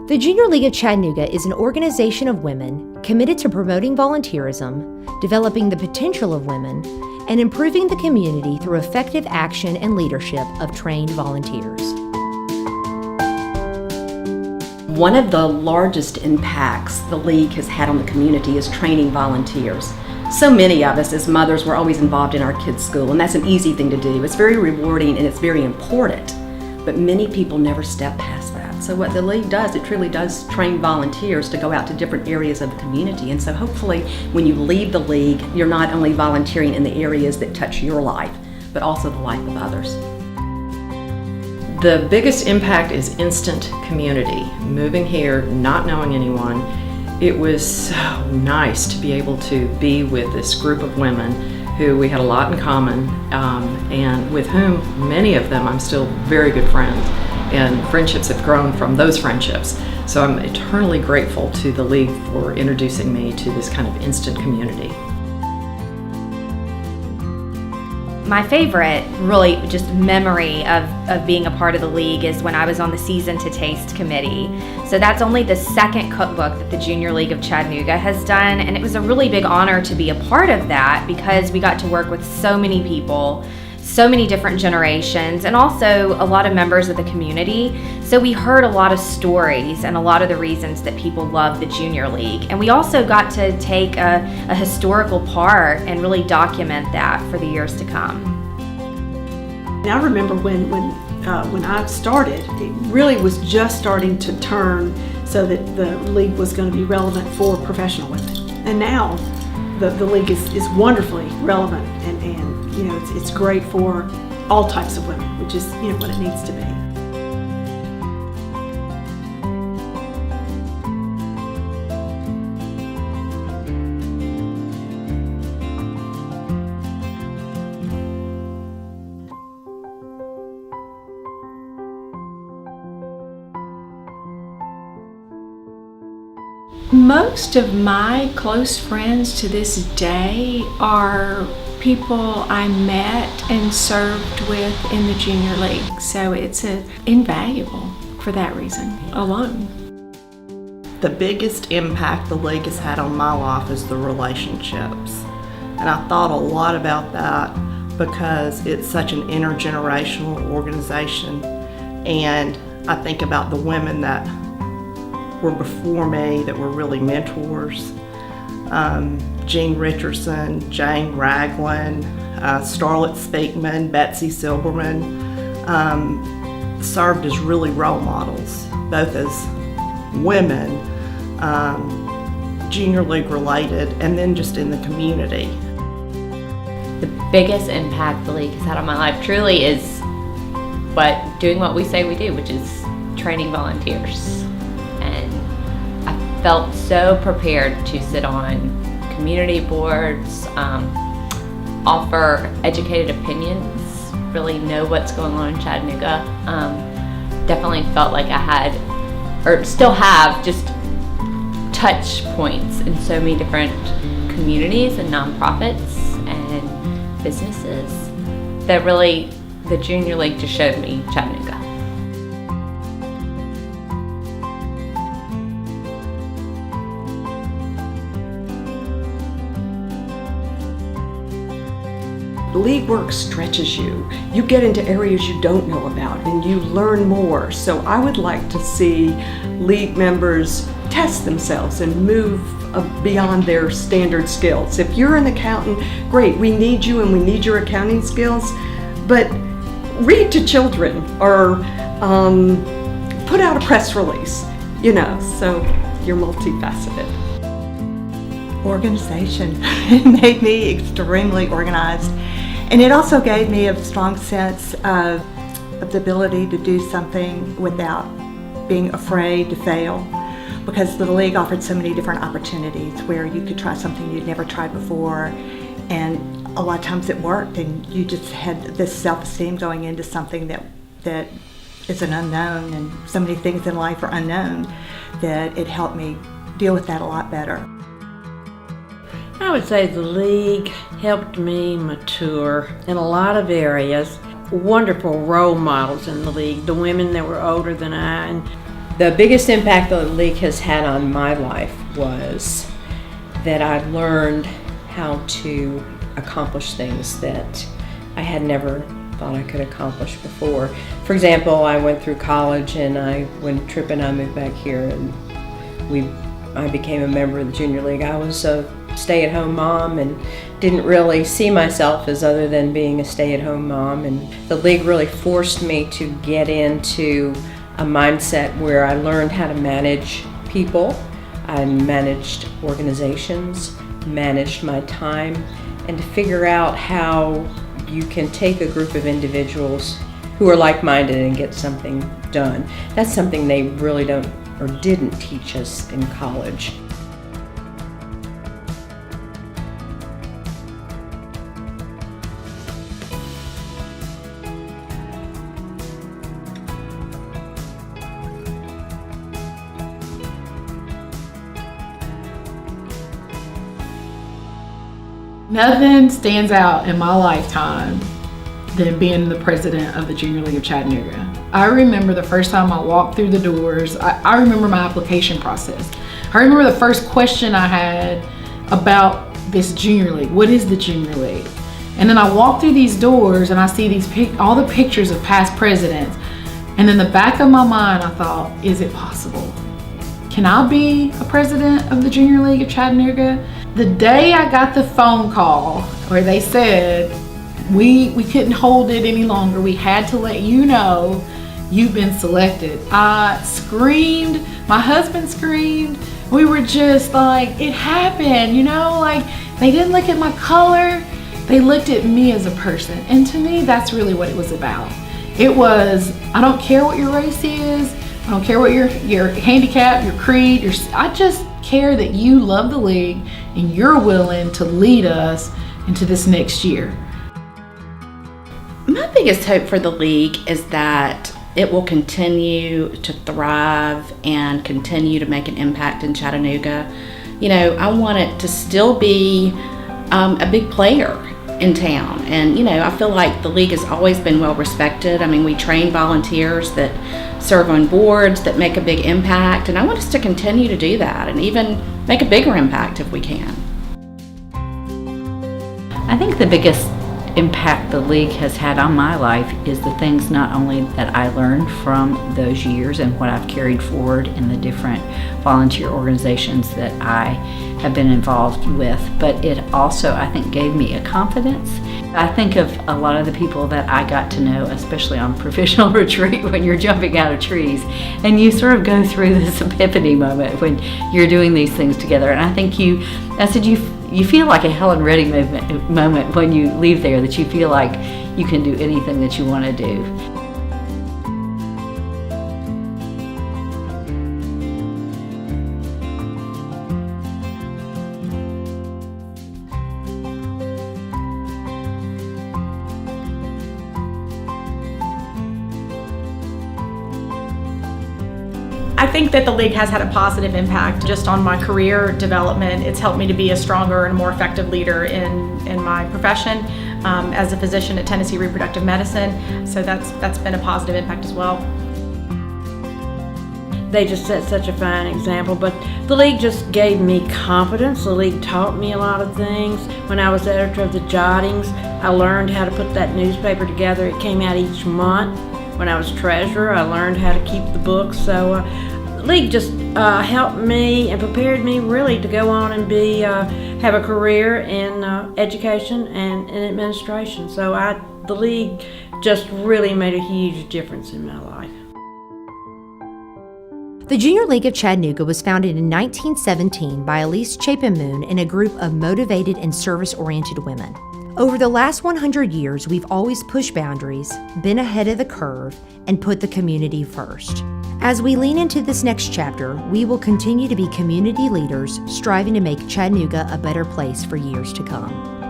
The Junior League of Chattanooga is an organization of women committed to promoting volunteerism, developing the potential of women, and improving the community through effective action and leadership of trained volunteers. One of the largest impacts the League has had on the community is training volunteers. So many of us as mothers were always involved in our kids' school, and that's an easy thing to do. It's very rewarding and it's very important, but many people never step past that. So what the League does, it truly does train volunteers to go out to different areas of the community. And so hopefully when you leave the League, you're not only volunteering in the areas that touch your life, but also the life of others. The biggest impact is instant community. Moving here, not knowing anyone, it was so nice to be able to be with this group of women who we had a lot in common, and with whom, many of them, I'm still very good friends, and friendships have grown from those friendships. So I'm eternally grateful to the League for introducing me to this kind of instant community. My favorite, really just memory of being a part of the League is when I was on the Season to Taste committee. So that's only the second cookbook that the Junior League of Chattanooga has done, and it was a really big honor to be a part of that because we got to work with so many people, so many different generations, and also a lot of members of the community. So we heard a lot of stories and a lot of the reasons that people love the Junior League. And we also got to take a historical part and really document that for the years to come. And I remember when I started, it really was just starting to turn so that the League was going to be relevant for professional women. And now the League is wonderfully relevant and you know, it's great for all types of women, which is, you know, what it needs to be. Most of my close friends to this day are people I met and served with in the Junior League. So it's invaluable for that reason alone. The biggest impact the League has had on my life is the relationships. And I thought a lot about that because it's such an intergenerational organization. And I think about the women that were before me that were really mentors. Jean Richardson, Jane Ragland, Starlet Speakman, Betsy Silberman served as really role models, both as women, Junior League related, and then just in the community. The biggest impact the League has had on my life truly is doing what we say we do, which is training volunteers. And I felt so prepared to sit on community boards, offer educated opinions, really know what's going on in Chattanooga. Definitely felt like I had, or still have, just touch points in so many different communities and nonprofits and businesses that really the Junior League just showed me Chattanooga. The League work stretches you. You get into areas you don't know about and you learn more. So I would like to see League members test themselves and move beyond their standard skills. If you're an accountant, great, we need you and we need your accounting skills, but read to children or put out a press release, you know, so you're multifaceted. Organization. It made me extremely organized. And it also gave me a strong sense of the ability to do something without being afraid to fail, because the League offered so many different opportunities where you could try something you'd never tried before, and a lot of times it worked, and you just had this self-esteem going into something that is an unknown, and so many things in life are unknown, that it helped me deal with that a lot better. I would say the League helped me mature in a lot of areas. Wonderful role models in the League, the women that were older than I, and The biggest impact the league has had on my life was that I learned how to accomplish things that I had never thought I could accomplish before. For example, I went through college, and when Tripp and I moved back here, and I became a member of the Junior League. I was a stay-at-home mom and didn't really see myself as other than being a stay-at-home mom, and the league really forced me to get into a mindset where I learned how to manage people. I managed organizations, managed my time, and to figure out how you can take a group of individuals who are like-minded and get something done. That's something they really don't or didn't teach us in college. Nothing stands out in my lifetime than being the president of the Junior League of Chattanooga. I remember the first time I walked through the doors. I remember my application process. I remember the first question I had about this Junior League. What is the Junior League? And then I walk through these doors and I see all the pictures of past presidents. And in the back of my mind, I thought, is it possible? Can I be a president of the Junior League of Chattanooga? The day I got the phone call where they said, we couldn't hold it any longer, we had to let you know you've been selected, I screamed, my husband screamed. We were just like, it happened, like they didn't look at my color, they looked at me as a person. And to me, that's really what it was about. It was, I don't care what your race is, I don't care what your handicap, your creed, I just care that you love the league and you're willing to lead us into this next year. My biggest hope for the league is that it will continue to thrive and continue to make an impact in Chattanooga. I want it to still be a big player in town. And, I feel like the league has always been well respected. I mean, we train volunteers that serve on boards that make a big impact. And I want us to continue to do that and even make a bigger impact if we can. I think the biggest impact the league has had on my life is the things not only that I learned from those years and what I've carried forward in the different volunteer organizations that I have been involved with, but it also, I think, gave me a confidence. I think of a lot of the people that I got to know, especially on professional retreat when you're jumping out of trees, and you sort of go through this epiphany moment when you're doing these things together. And I think you feel like a Helen Reddy moment when you leave there, that you feel like you can do anything that you want to do. I think that the league has had a positive impact just on my career development. It's helped me to be a stronger and more effective leader in my profession as a physician at Tennessee Reproductive Medicine. So that's been a positive impact as well. They just set such a fine example, but the league just gave me confidence. The league taught me a lot of things. When I was editor of the Jottings, I learned how to put that newspaper together. It came out each month. When I was treasurer, I learned how to keep the books. So the league just helped me and prepared me really to go on and have a career in education and in administration. So the league just really made a huge difference in my life. The Junior League of Chattanooga was founded in 1917 by Elise Chapin Moon and a group of motivated and service-oriented women. Over the last 100 years, we've always pushed boundaries, been ahead of the curve, and put the community first. As we lean into this next chapter, we will continue to be community leaders, striving to make Chattanooga a better place for years to come.